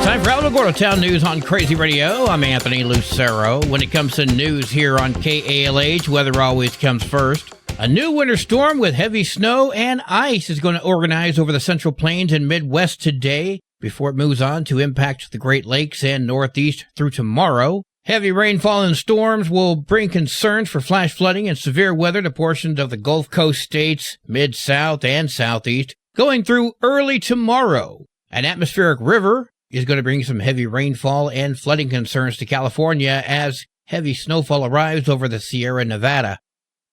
Time for Alamogordo Town News on Crazy Radio. I'm Anthony Lucero. When it comes to news here on KALH, weather always comes first. A new winter storm with heavy snow and ice is going to organize over the Central Plains and Midwest today before it moves on to impact the Great Lakes and Northeast through tomorrow. Heavy rainfall and storms will bring concerns for flash flooding and severe weather to portions of the Gulf Coast states, Mid-South and Southeast, going through early tomorrow. An atmospheric river is going to bring some heavy rainfall and flooding concerns to California as heavy snowfall arrives over the Sierra Nevada.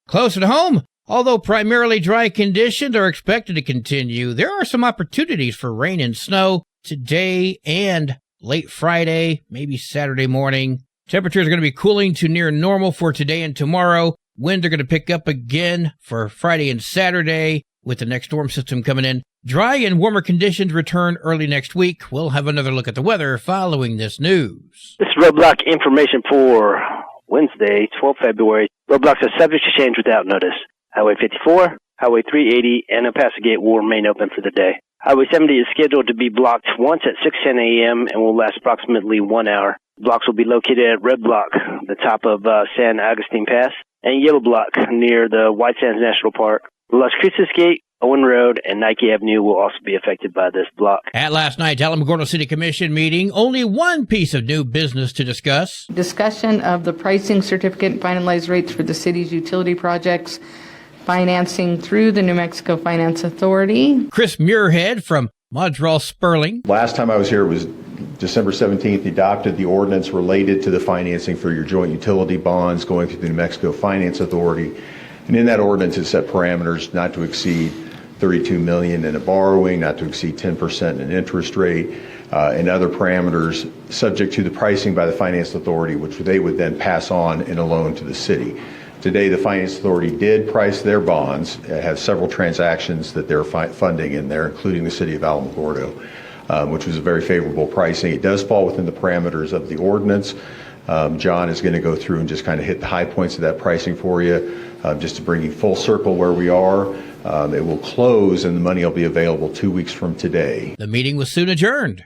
Closer to home, although primarily dry conditions are expected to continue, there are some opportunities for rain and snow today and late Friday, maybe Saturday morning. Temperatures are going to be cooling to near normal for today and tomorrow. Winds are going to pick up again for Friday and Saturday with the next storm system coming in. Dry and warmer conditions return early next week. We'll have another look at the weather following this news. This is roadblock information for Wednesday, 12 February. Roadblocks are subject to change without notice. Highway 54, Highway 380, and El Paso Gate will remain open for the day. Highway 70 is scheduled to be blocked once at 6:10 a.m. and will last approximately 1 hour. Blocks will be located at Red Block, the top of San Agustin Pass, and Yellow Block near the White Sands National Park. Las Cruces Gate, Owen Road, and Nike Avenue will also be affected by this block. At last night's Alamogordo City Commission meeting, only one piece of new business to discuss. Discussion of the pricing certificate and finalized rates for the city's utility projects, financing through the New Mexico Finance Authority. Chris Muirhead from Montreal Sperling. Last time I was here was December 17th, adopted the ordinance related to the financing for your joint utility bonds going through the New Mexico Finance Authority. And in that ordinance, it set parameters not to exceed $32 million in a borrowing, not to exceed 10% in an interest rate, and other parameters subject to the pricing by the Finance Authority, which they would then pass on in a loan to the city. Today, the Finance Authority did price their bonds. It has several transactions that they're funding in there, including the city of Alamogordo, which was a very favorable pricing. It does fall within the parameters of the ordinance. John is going to go through and just kind of hit the high points of that pricing for you, just to bring you full circle where we are. It will close and the money will be available 2 weeks from today. The meeting was soon adjourned.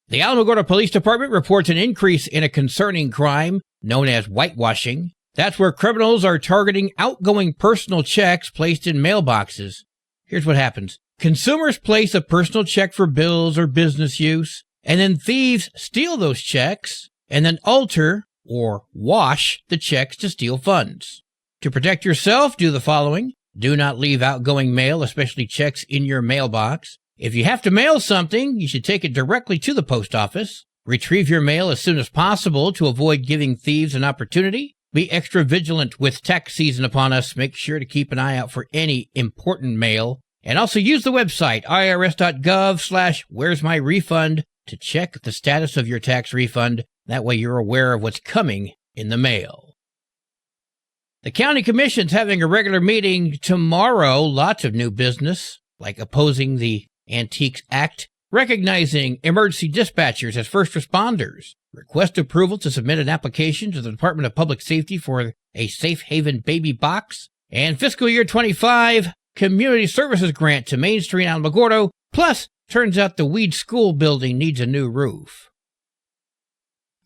The Alamogordo Police Department reports an increase in a concerning crime known as whitewashing. That's where criminals are targeting outgoing personal checks placed in mailboxes. Here's what happens. Consumers place a personal check for bills or business use, and then thieves steal those checks and then alter or wash the checks to steal funds. To protect yourself, do the following. Do not leave outgoing mail, especially checks, in your mailbox. If you have to mail something, you should take it directly to the post office. Retrieve your mail as soon as possible to avoid giving thieves an opportunity. Be extra vigilant with tax season upon us. Make sure to keep an eye out for any important mail. And also use the website irs.gov/where'smyrefund to check the status of your tax refund. That way you're aware of what's coming in the mail. The county commission's having a regular meeting tomorrow. Lots of new business, like opposing the Antiques Act, recognizing emergency dispatchers as first responders, request approval to submit an application to the Department of Public Safety for a Safe Haven baby box, and fiscal year 25 community services grant to Main Street Alamogordo. Plus, turns out the Weed School building needs a new roof.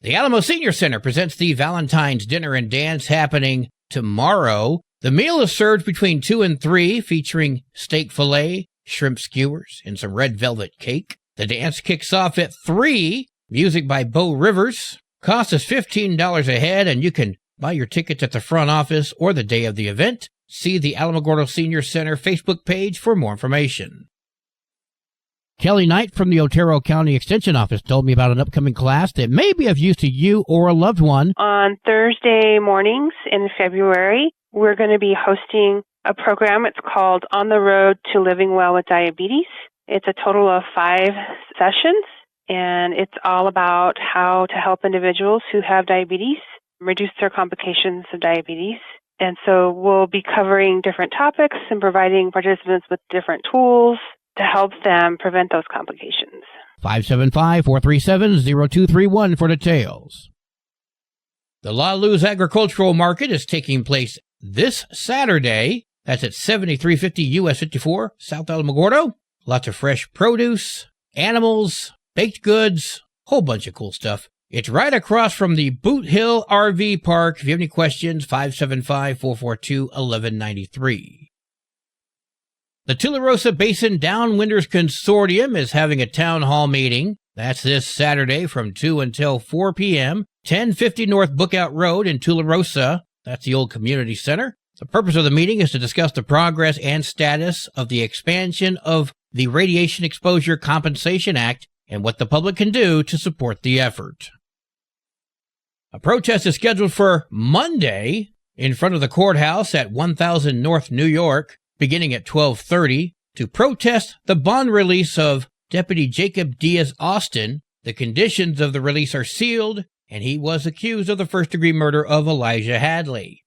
The Alamo Senior Center presents the Valentine's Dinner and Dance happening tomorrow. The meal is served between 2 and 3, featuring steak fillet, shrimp skewers, and some red velvet cake. The dance kicks off at 3. Music by Bo Rivers. Cost is $15 a head, and you can buy your tickets at the front office or the day of the event. See the Alamogordo Senior Center Facebook page for more information. Kelly Knight from the Otero County Extension Office told me about an upcoming class that may be of use to you or a loved one. On Thursday mornings in February, we're going to be hosting a program. It's called On the Road to Living Well with Diabetes. It's a total of 5 sessions, and it's all about how to help individuals who have diabetes reduce their complications of diabetes. And so we'll be covering different topics and providing participants with different tools to help them prevent those complications. 575-437-0231 for details. The La Luz Agricultural Market is taking place this Saturday. That's at 7350 US 54, South Alamogordo. Lots of fresh produce, animals, baked goods, whole bunch of cool stuff. It's right across from the Boot Hill RV Park. If you have any questions, 575-442-1193. The Tularosa Basin Downwinders Consortium is having a town hall meeting. That's this Saturday from 2 until 4 p.m., 1050 North Bookout Road in Tularosa. That's the old community center. The purpose of the meeting is to discuss the progress and status of the expansion of the Radiation Exposure Compensation Act and what the public can do to support the effort. A protest is scheduled for Monday in front of the courthouse at 1000 North New York, beginning at 12:30, to protest the bond release of Deputy Jacob Diaz-Austin. The conditions of the release are sealed, and he was accused of the first-degree murder of Elijah Hadley.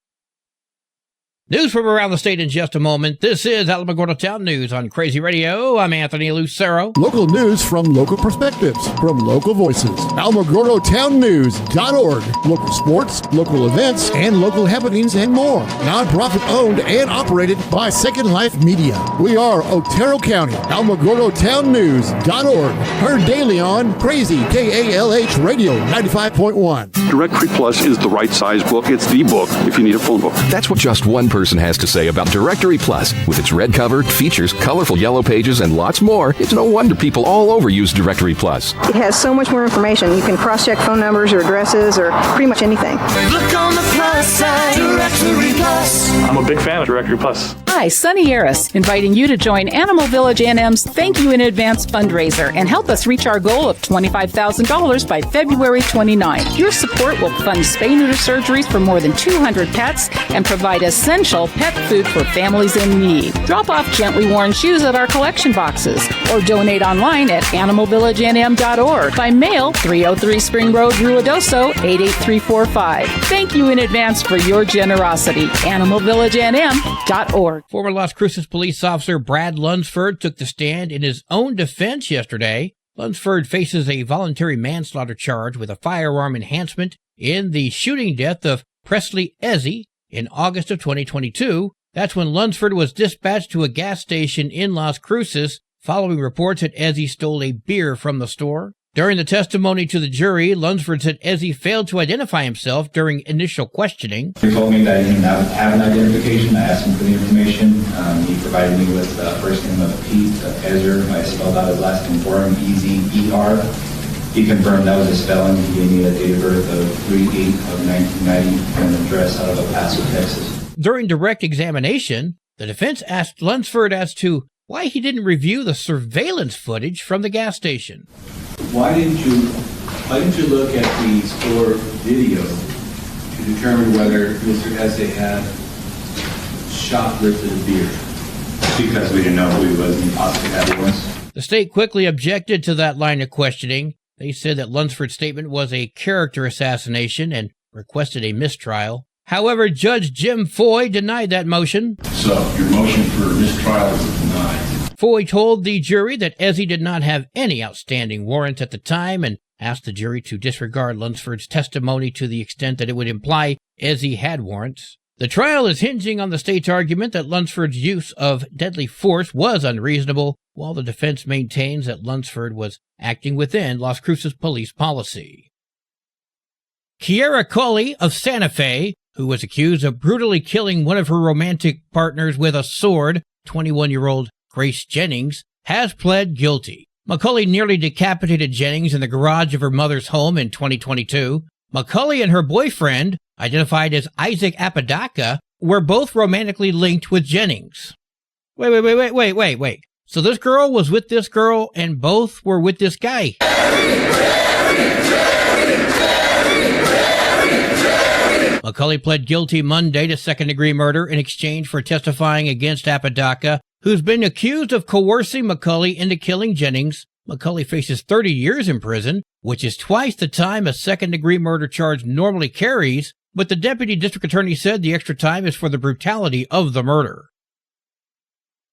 News from around the state in just a moment. This is Alamogordo Town News on Crazy Radio. I'm Anthony Lucero. Local news from local perspectives, from local voices. AlamogordoTownNews.org. Local sports, local events, and local happenings and more. Nonprofit owned and operated by Second Life Media. We are Otero County. AlamogordoTownNews.org. Heard daily on Crazy KALH Radio 95.1. Directory Plus is the right size book. It's the book if you need a phone book. That's what just one person has to say about Directory Plus. With its red cover, features, colorful yellow pages, and lots more, it's no wonder people all over use Directory Plus. It has so much more information. You can cross-check phone numbers or addresses or pretty much anything. Look on the plus side, Directory Plus. I'm a big fan of Directory Plus. Hi, Sunny Harris, inviting you to join Animal Village NM's Thank You in Advance fundraiser and help us reach our goal of $25,000 by February 29th. Your support will fund spay-neuter surgeries for more than 200 pets and provide essential pet food for families in need. Drop off gently worn shoes at our collection boxes or donate online at animalvillagenm.org. By mail, 303 Spring Road, Ruidoso, 88345. Thank you in advance for your generosity. animalvillagenm.org. Former Las Cruces police officer Brad Lunsford took the stand in his own defense yesterday. Lunsford faces a voluntary manslaughter charge with a firearm enhancement in the shooting death of Presley Ezzy in August of 2022. That's when Lunsford was dispatched to a gas station in Las Cruces following reports that Ezzy stole a beer from the store. During the testimony to the jury, Lunsford said Ezzy failed to identify himself during initial questioning. He told me that he didn't have an identification. I asked him for the information. He provided me with the first name of Pete Ezer. I spelled out his last name for him, E-Z-E-R. He confirmed that was a spelling. He gave me a date of birth of 3/8 of 1990 and an address out of El Paso, Texas. During direct examination, the defense asked Lunsford as to why he didn't review the surveillance footage from the gas station. Why didn't you look at the store video to determine whether Mr. Eze had shoplifted a beer? Because we didn't know who he was and possibly had it once. The state quickly objected to that line of questioning. They said that Lunsford's statement was a character assassination and requested a mistrial. However, Judge Jim Foy denied that motion. So, your motion for mistrial is denied. Foy told the jury that Ezzy did not have any outstanding warrants at the time and asked the jury to disregard Lunsford's testimony to the extent that it would imply Ezzy had warrants. The trial is hinging on the state's argument that Lunsford's use of deadly force was unreasonable, while the defense maintains that Lunsford was acting within Las Cruces police policy. Kiera Colley of Santa Fe, who was accused of brutally killing one of her romantic partners with a sword, 21-year-old Grace Jennings, has pled guilty. McCulley nearly decapitated Jennings in the garage of her mother's home in 2022. McCulley and her boyfriend, identified as Isaac Apodaca, were both romantically linked with Jennings. Wait. So this girl was with this girl and both were with this guy. McCulley pled guilty Monday to second-degree murder in exchange for testifying against Apodaca, who's been accused of coercing McCulley into killing Jennings. McCulley faces 30 years in prison, which is twice the time a second-degree murder charge normally carries, but the deputy district attorney said the extra time is for the brutality of the murder.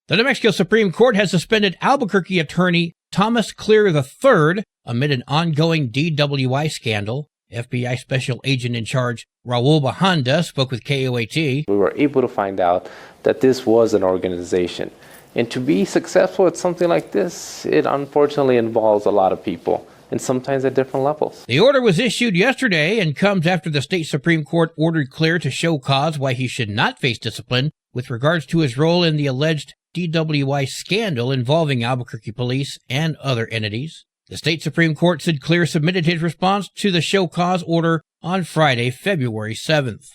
The New Mexico Supreme Court has suspended Albuquerque attorney Thomas Clear III amid an ongoing DWI scandal. FBI Special Agent in Charge Raul Bahanda spoke with KOAT. We were able to find out that this was an organization And to be successful at something like this, it unfortunately involves a lot of people, and sometimes at different levels. The order was issued yesterday and comes after the state Supreme Court ordered Clear to show cause why he should not face discipline with regards to his role in the alleged DWI scandal involving Albuquerque police and other entities. The state Supreme Court said Clear submitted his response to the show cause order on Friday, February 7th.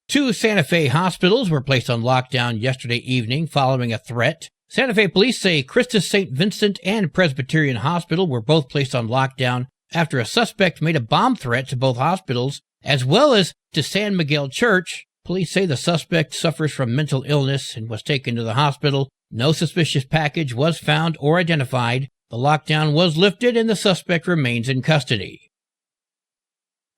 2 Santa Fe hospitals were placed on lockdown yesterday evening following a threat. Santa Fe police say Christus St. Vincent and Presbyterian Hospital were both placed on lockdown after a suspect made a bomb threat to both hospitals, as well as to San Miguel Church. Police say the suspect suffers from mental illness and was taken to the hospital. No suspicious package was found or identified. The lockdown was lifted and the suspect remains in custody.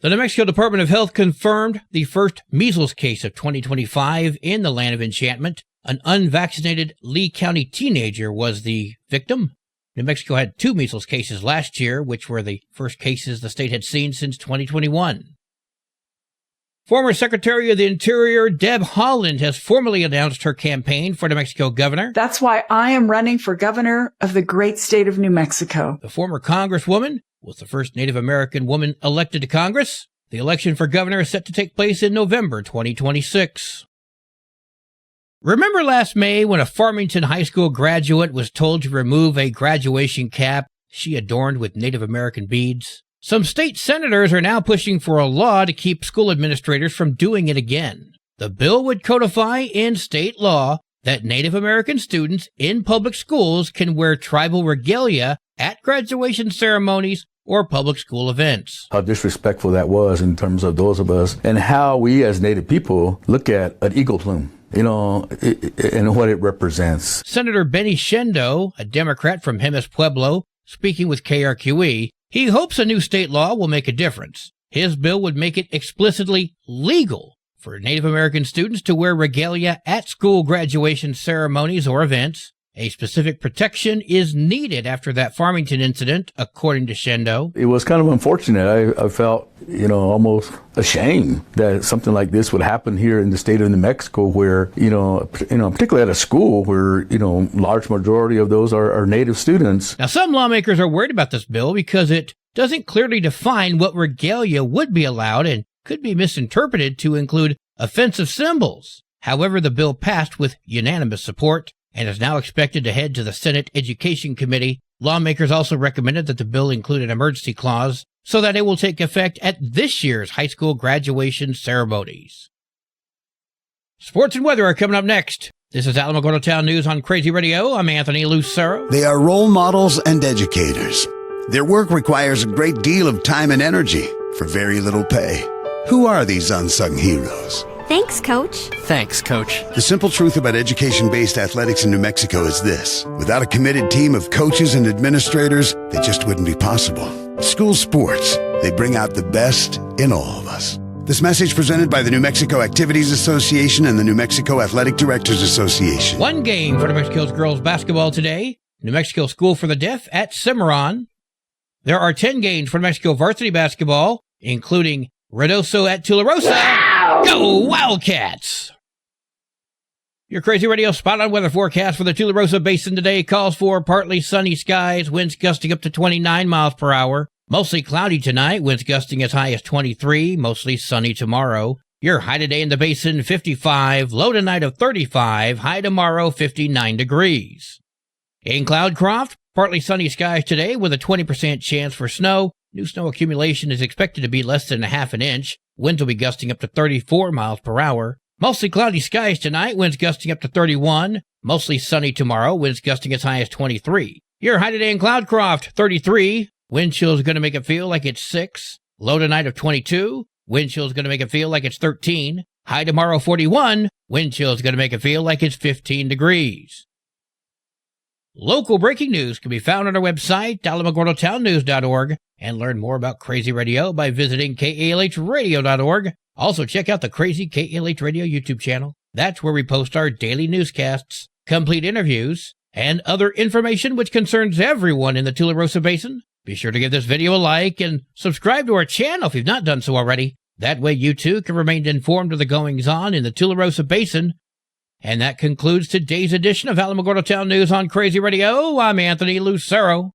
The New Mexico Department of Health confirmed the first measles case of 2025 in the Land of Enchantment. An unvaccinated Lee County teenager was the victim. New Mexico had 2 measles cases last year, which were the first cases the state had seen since 2021. Former Secretary of the Interior Deb Haaland has formally announced her campaign for New Mexico governor. That's why I am running for governor of the great state of New Mexico. The former Congresswoman was the first Native American woman elected to Congress. The election for governor is set to take place in November 2026. Remember last May when a Farmington High School graduate was told to remove a graduation cap she adorned with Native American beads? Some state senators are now pushing for a law to keep school administrators from doing it again. The bill would codify in state law that Native American students in public schools can wear tribal regalia at graduation ceremonies or public school events. How disrespectful that was in terms of those of us and how we as Native people look at an eagle plume, and what it represents. Senator Benny Shendo, a Democrat from Jemez Pueblo, speaking with KRQE, he hopes a new state law will make a difference. His bill would make it explicitly legal for Native American students to wear regalia at school graduation ceremonies or events. A specific protection is needed after that Farmington incident, according to Shendo. It was kind of unfortunate. I felt, almost ashamed that something like this would happen here in the state of New Mexico where, particularly at a school where, large majority of those are Native students. Now, some lawmakers are worried about this bill because it doesn't clearly define what regalia would be allowed and could be misinterpreted to include offensive symbols. However, the bill passed with unanimous support and is now expected to head to the Senate Education Committee. Lawmakers also recommended that the bill include an emergency clause so that it will take effect at this year's high school graduation ceremonies. Sports and weather are coming up next. This is Alamogordo Town News on Crazy Radio. I'm Anthony Lucero. They are role models and educators. Their work requires a great deal of time and energy for very little pay. Who are these unsung heroes? Thanks, Coach. Thanks, Coach. The simple truth about education-based athletics in New Mexico is this. Without a committed team of coaches and administrators, they just wouldn't be possible. School sports, they bring out the best in all of us. This message presented by the New Mexico Activities Association and the New Mexico Athletic Directors Association. One game for New Mexico's girls basketball today. New Mexico School for the Deaf at Cimarron. There are 10 games for New Mexico varsity basketball, including Redoso at Tularosa. Go Wildcats! Your Crazy Radio spot-on weather forecast for the Tularosa Basin today calls for partly sunny skies, winds gusting up to 29 miles per hour. Mostly cloudy tonight, winds gusting as high as 23, mostly sunny tomorrow. Your high today in the basin, 55, low tonight of 35, high tomorrow, 59 degrees. In Cloudcroft, partly sunny skies today with a 20% chance for snow. New snow accumulation is expected to be less than a half an inch. Winds will be gusting up to 34 miles per hour. Mostly cloudy skies tonight, winds gusting up to 31. Mostly sunny tomorrow, winds gusting as high as 23. Your high today in Cloudcroft, 33. Wind chill is going to make it feel like it's 6. Low tonight of 22. Wind chill is going to make it feel like it's 13. High tomorrow, 41. Wind chill is going to make it feel like it's 15 degrees. Local breaking news can be found on our website, alamogordotownnews.org, and learn more about Crazy Radio by visiting KALHradio.org. Also, check out the Crazy KALH Radio YouTube channel. That's where we post our daily newscasts, complete interviews, and other information which concerns everyone in the Tularosa Basin. Be sure to give this video a like and subscribe to our channel if you've not done so already. That way you too can remain informed of the goings-on in the Tularosa Basin. And that concludes today's edition of Alamogordo Town News on Crazy Radio. I'm Anthony Lucero.